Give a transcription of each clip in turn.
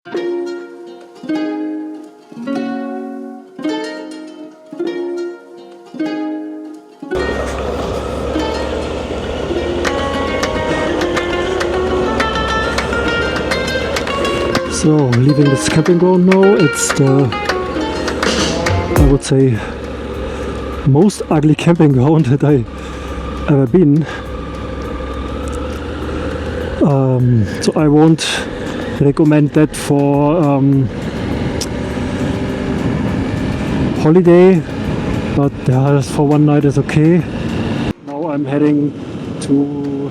So, leaving this camping ground now. It's the, I would say, most ugly camping ground that I ever been. So I won't recommend that for holiday, but just for one night is okay. Now I'm heading to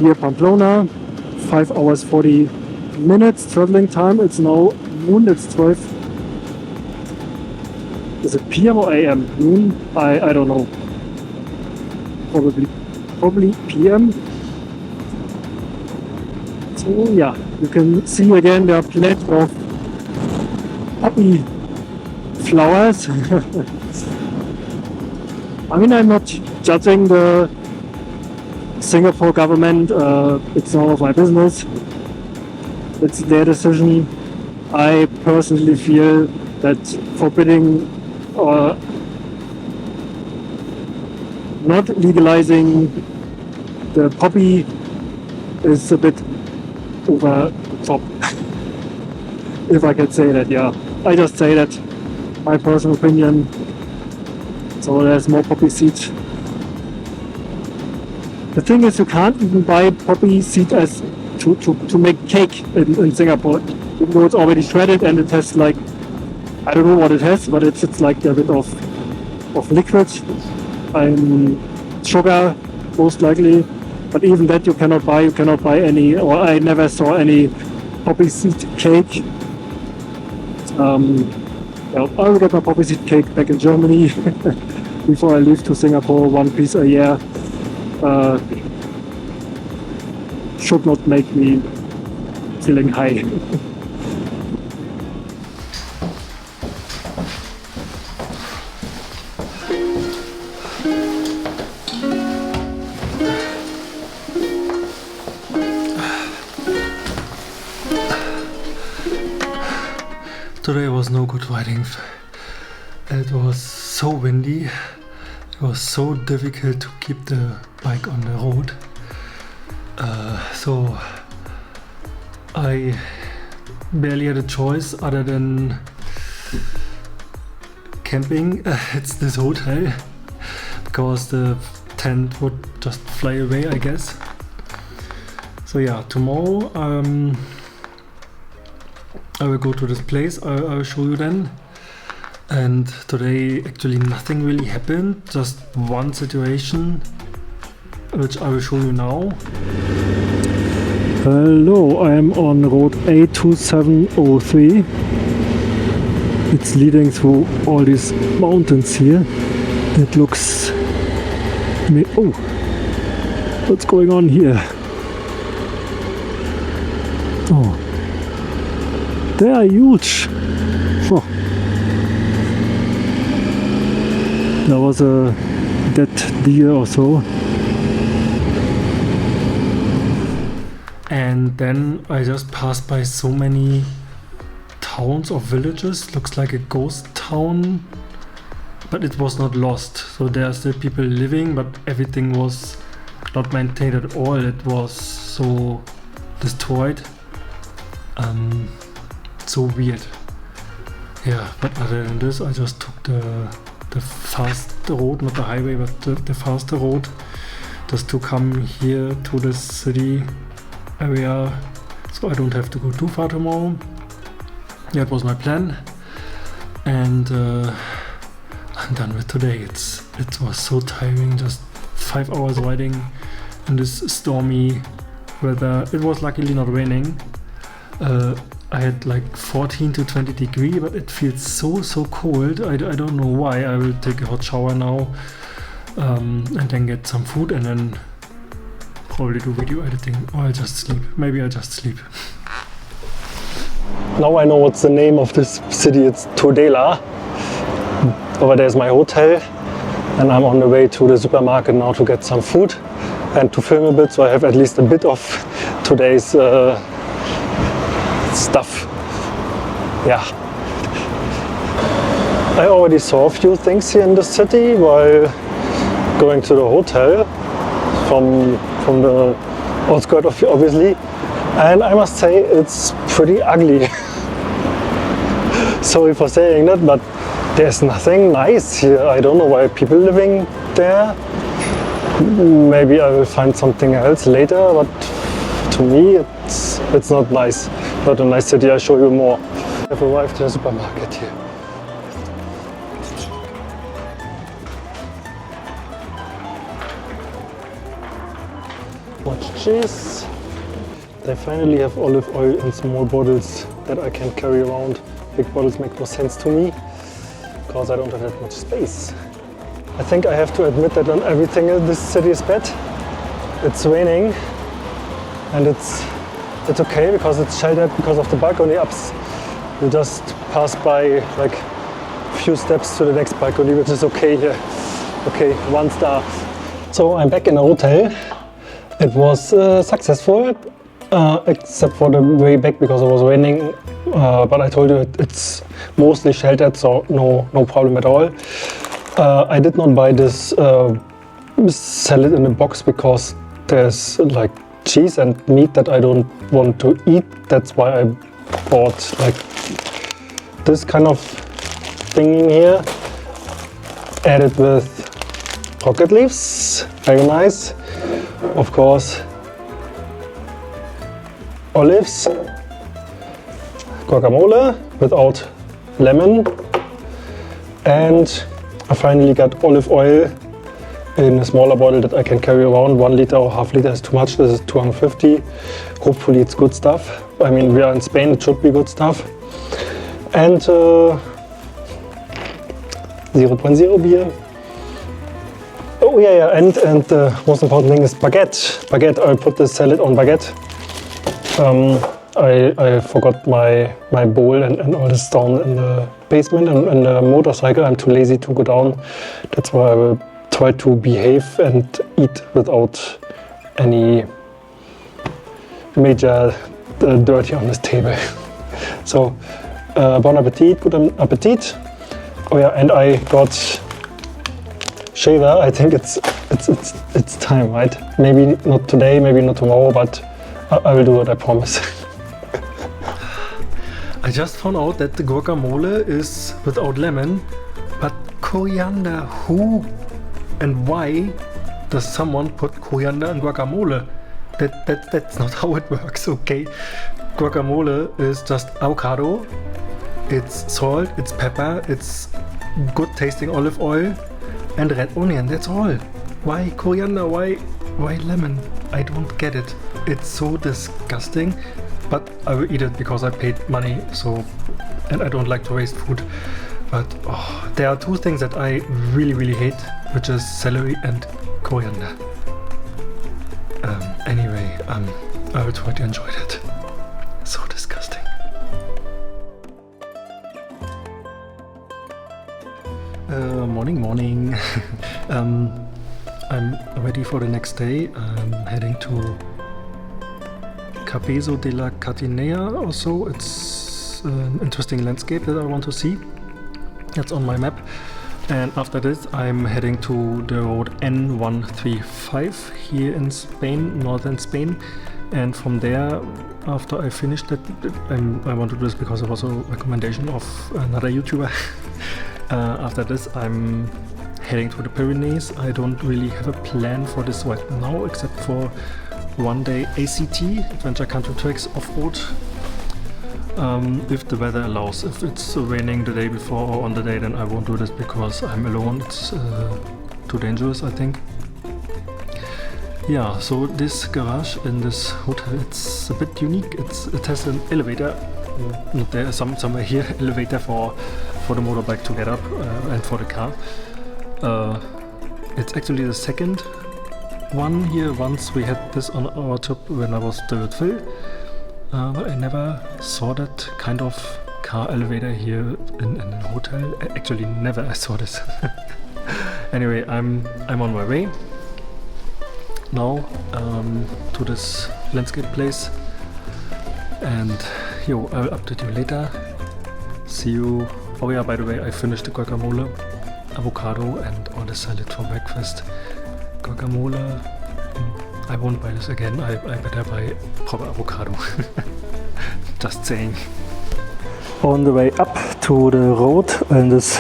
near Pamplona, 5 hours 40 minutes traveling time. It's now noon, it's 12. Is it PM or AM? Noon? I don't know. Probably PM. So yeah, you can see again there are plenty of poppy flowers. I mean, I'm not judging the Singapore government, it's none of my business. It's their decision. I personally feel that forbidding or not legalizing the poppy is a bit over top. If I can say that, yeah. I just say that, my personal opinion. So there's more poppy seeds. The thing is, you can't even buy poppy seed as to make cake in Singapore, even though it's already shredded and it has like, I don't know what it has, but it's like a bit of liquid, sugar most likely. But even that you cannot buy. You cannot buy any, or I never saw any poppy seed cake. Well, I will get my poppy seed cake back in Germany before I leave to Singapore. 1 piece a year should not make me feeling high. Today was no good riding. It was so windy. It was so difficult to keep the bike on the road. So I barely had a choice other than camping. It's this hotel because the tent would just fly away, I guess. So yeah, tomorrow I will go to this place. I will show you then. And today actually nothing really happened, just one situation which I will show you now. Hello, I am on road A2703. It's leading through all these mountains here. It looks... Oh! What's going on here? Oh! They are huge! Oh. There was a dead deer or so. And then I just passed by so many towns or villages. Looks like a ghost town, but it was not lost. So there are still people living, but everything was not maintained at all. It was so destroyed. So weird. Yeah, but other than this, I just took the fast road, not the highway, but the faster road, just to come here to the city area, so I don't have to go too far tomorrow. That was my plan, and I'm done with today. It was so tiring, just 5 hours riding in this stormy weather. It was luckily not raining. I had like 14 to 20 degrees, but it feels so cold. I don't know why. I will take a hot shower now and then get some food and then probably do video editing, or I'll just sleep. Maybe I'll just sleep. Now I know what's the name of this city. It's Tudela. Over there's my hotel, and I'm on the way to the supermarket now to get some food and to film a bit, so I have at least a bit of today's stuff. Yeah. I already saw a few things here in the city while going to the hotel from the outskirts, obviously, and I must say it's pretty ugly. Sorry for saying that, but there's nothing nice here. I don't know why people living there. Maybe I will find something else later, but to me it's not nice. Not a nice city. I'll show you more. I've arrived in a supermarket here. Much cheese. They finally have olive oil in small bottles that I can carry around. Big bottles make no sense to me because I don't have that much space. I think I have to admit that on everything in this city is bad. It's raining and it's okay because it's sheltered because of the balcony ups. You just pass by like a few steps to the next balcony, which is okay here. Okay, 1 star. So I'm back in the hotel. It was successful, except for the way back because it was raining. But I told you it's mostly sheltered, so no problem at all. I did not buy this salad in a box because there's like cheese and meat that I don't want to eat. That's why I bought like this kind of thing in here. Added with rocket leaves, very nice. Of course, olives, guacamole without lemon, and I finally got olive oil in a smaller bottle that I can carry around. 1 liter or half liter is too much. This is 250. Hopefully it's good stuff. I mean, we are in Spain, it should be good stuff. And 0.0 beer. Oh yeah, and the most important thing is baguette. Baguette, I put this salad on baguette. I forgot my bowl and all this down in the basement and the motorcycle. I'm too lazy to go down. That's why I will try to behave and eat without any major dirty on this table. So, bon appetit, good appetit. Oh yeah, and I got shaver. I think it's time, right? Maybe not today, maybe not tomorrow, but I will do it, I promise. I just found out that the guacamole is without lemon, but coriander. Who and why does someone put coriander in guacamole? That's not how it works, okay? Guacamole is just avocado, it's salt, it's pepper, it's good tasting olive oil and red onion, that's all. Why coriander, why lemon? I don't get it. It's so disgusting, but I will eat it because I paid money, so, and I don't like to waste food. But there are 2 things that I really hate, which is celery and coriander. Anyway, I will try to enjoy that. So disgusting. Morning. I'm ready for the next day. I'm heading to Cabezo de la Catinea or so. It's an interesting landscape that I want to see. That's on my map. And after this I'm heading to the road N135 here in Spain, northern Spain. And from there, after I finish that, I want to do this because it was a recommendation of another YouTuber. After this I'm heading to the Pyrenees. I don't really have a plan for this right now, except for 1 day ACT, Adventure Country Tracks off-road, if the weather allows. If it's raining the day before or on the day, then I won't do this because I'm alone. It's too dangerous, I think. Yeah, so this garage in this hotel, it's a bit unique. It has an elevator, not there, somewhere here, elevator for the motorbike to get up and for the car. It's actually the second one here. Once we had this on our trip when I was still with Phil, but I never saw that kind of car elevator here in a hotel. Actually, never I saw this. Anyway, I'm on my way now to this landscape place, and yo, I'll update you later. See you. Oh yeah, by the way, I finished the guacamole, avocado and all the salad for breakfast. Guacamole, I won't buy this again. I better buy proper avocado. Just saying. On the way up to the road and this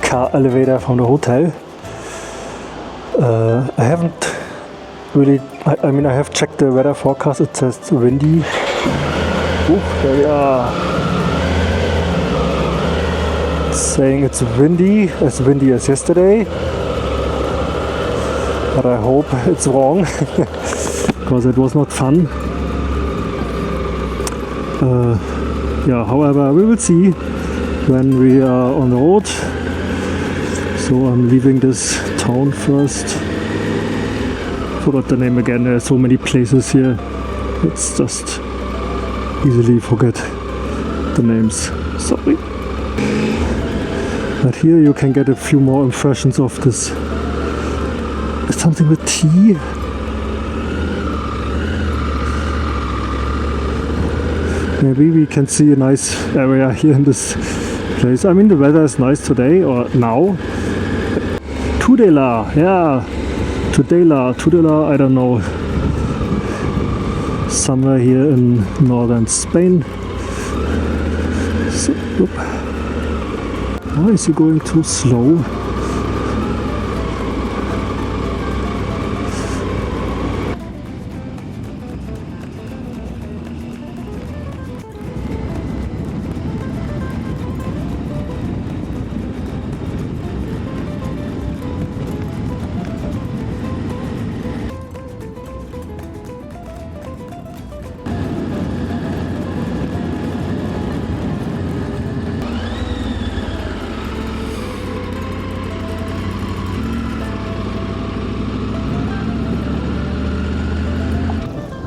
car elevator from the hotel. I haven't really, I mean I have checked the weather forecast, it says windy. Ooh, there we are. It's saying it's windy as yesterday. But I hope it's wrong, because it was not fun. Yeah, however, we will see when we are on the road. So I'm leaving this town first. Forgot the name again, there are so many places here. It's just easily forget the names, sorry. But here you can get a few more impressions of this. Something with tea. Maybe we can see a nice area here in this place. I mean the weather is nice today or now. Tudela, yeah. Tudela, I don't know. Somewhere here in northern Spain. So, why is he going too slow?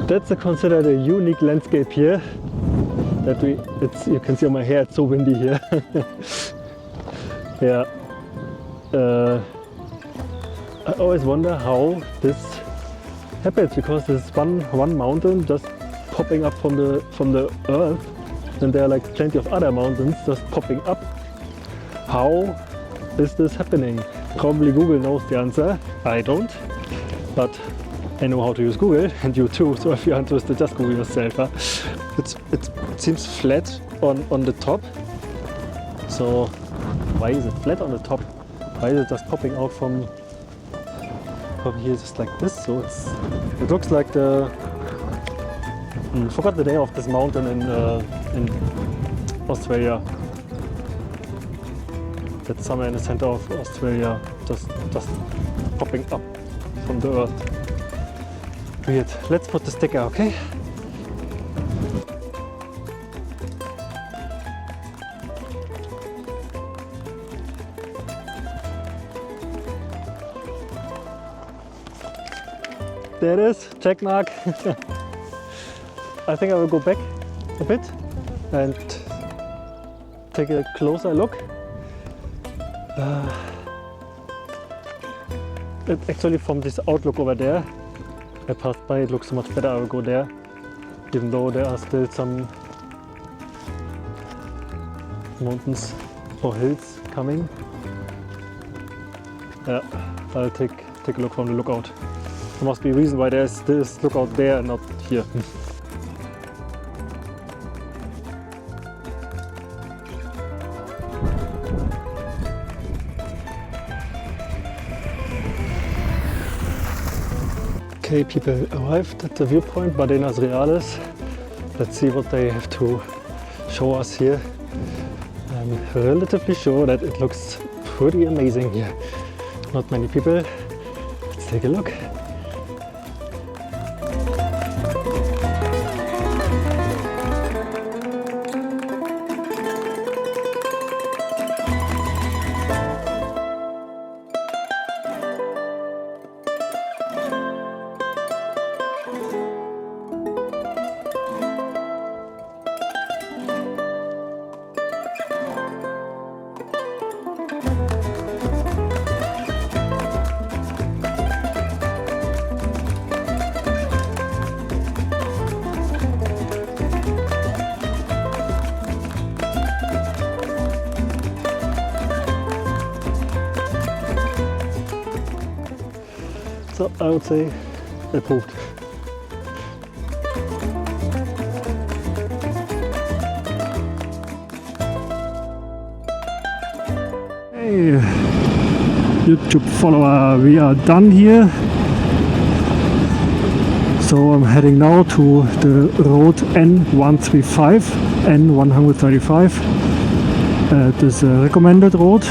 That's considered a unique landscape here. That you can see on my hair, it's so windy here. Yeah. I always wonder how this happens, because there's one mountain just popping up from the earth, and there are like plenty of other mountains just popping up. How is this happening? Probably Google knows the answer. I don't, but I know how to use Google, and you too, so if you're interested, just Google yourself. Huh? It seems flat on the top, so why is it flat on the top? Why is it just popping out from here just like this? So it looks like the... I forgot the name of this mountain in Australia. That's somewhere in the center of Australia, just popping up from the earth. Weird. Let's put the sticker, okay? There it is, check mark. I think I will go back a bit and take a closer look. Actually, from this outlook over there, I passed by, it looks so much better. I will go there, even though there are still some mountains or hills coming. Yeah, I'll take a look from the lookout. There must be a reason why there's this lookout there and not here. Okay, people arrived at the viewpoint, Bardenas Reales. Let's see what they have to show us here. I'm relatively sure that it looks pretty amazing here. Not many people. Let's take a look. So I would say approved. Hey, YouTube follower, we are done here. So I'm heading now to the road N135, N135. It is a recommended road.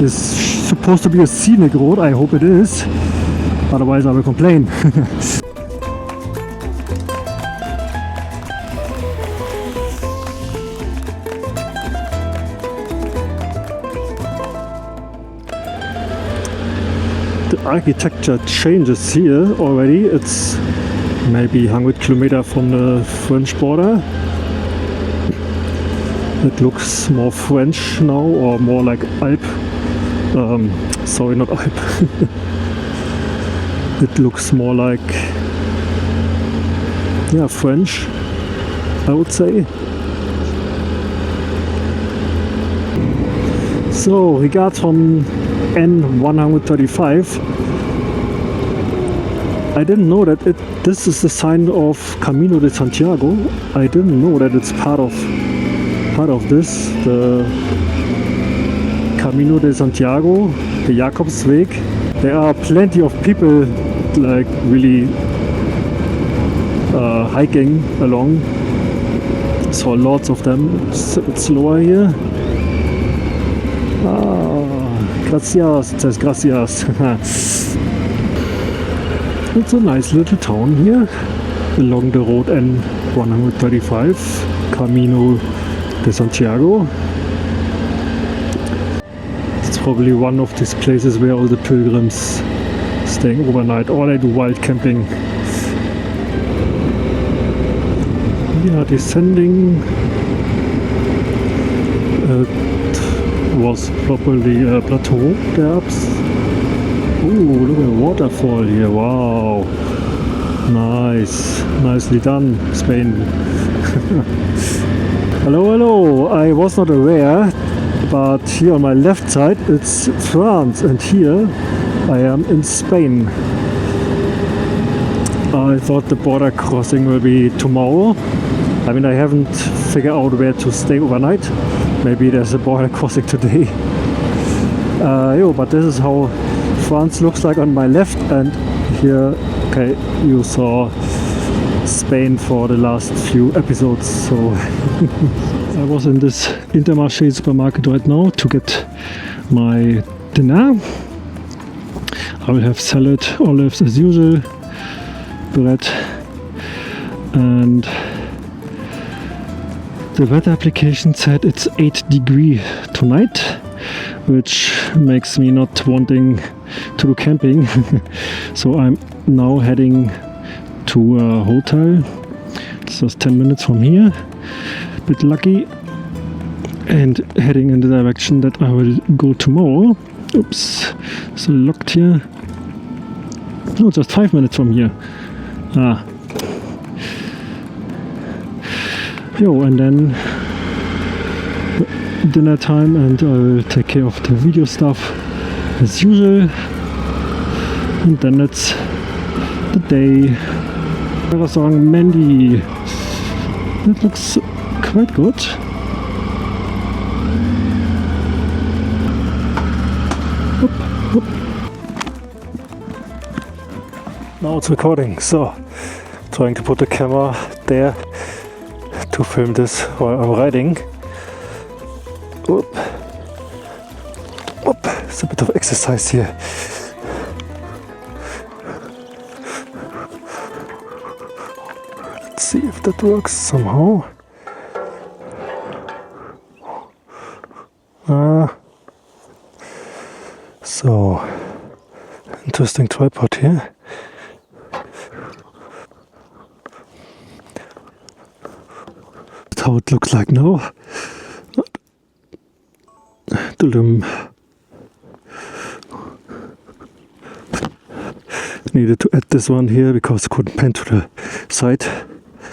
It's supposed to be a scenic road, I hope it is. Otherwise I will complain. The architecture changes here already. It's maybe 100 kilometers from the French border. It looks more French now, or more like Alp. Sorry, not Alp. It looks more like, yeah, French, I would say. So, regards from N135. I didn't know that this is the sign of Camino de Santiago. I didn't know that it's part of this, the Camino de Santiago, the Jakobsweg. There are plenty of people like really hiking along. Saw lots of them. It's a bit slower here. Gracias, it says gracias. It's a nice little town here along the road N135, Camino de Santiago. It's probably one of these places where all the pilgrims staying overnight, or they do wild camping. We are descending. Was probably a plateau perhaps. Ooh, look at the waterfall here, wow. Nice, nicely done, Spain. Hello, hello, I was not aware, but here on my left side it's France, and here I am in Spain. I thought the border crossing will be tomorrow. I mean, I haven't figured out where to stay overnight. Maybe there's a border crossing today. But this is how France looks like on my left, and here, okay, you saw Spain for the last few episodes. So I was in this Intermarché supermarket right now to get my dinner. I will have salad, olives as usual, bread, and the weather application said it's 8 degrees tonight, which makes me not wanting to do camping. So I'm now heading to a hotel. It's just 10 minutes from here. Bit lucky. And heading in the direction that I will go tomorrow. Oops, it's locked here. No, just 5 minutes from here. And then dinner time, and I will take care of the video stuff as usual, and then it's the day. Hotel Mendy. That looks quite good. Whoop. Now it's recording, so trying to put the camera there to film this while I'm riding. Whoop. It's a bit of exercise here. Let's see if that works somehow. So, interesting tripod here. That's how it looks like now. Needed to add this one here because I couldn't pan to the side.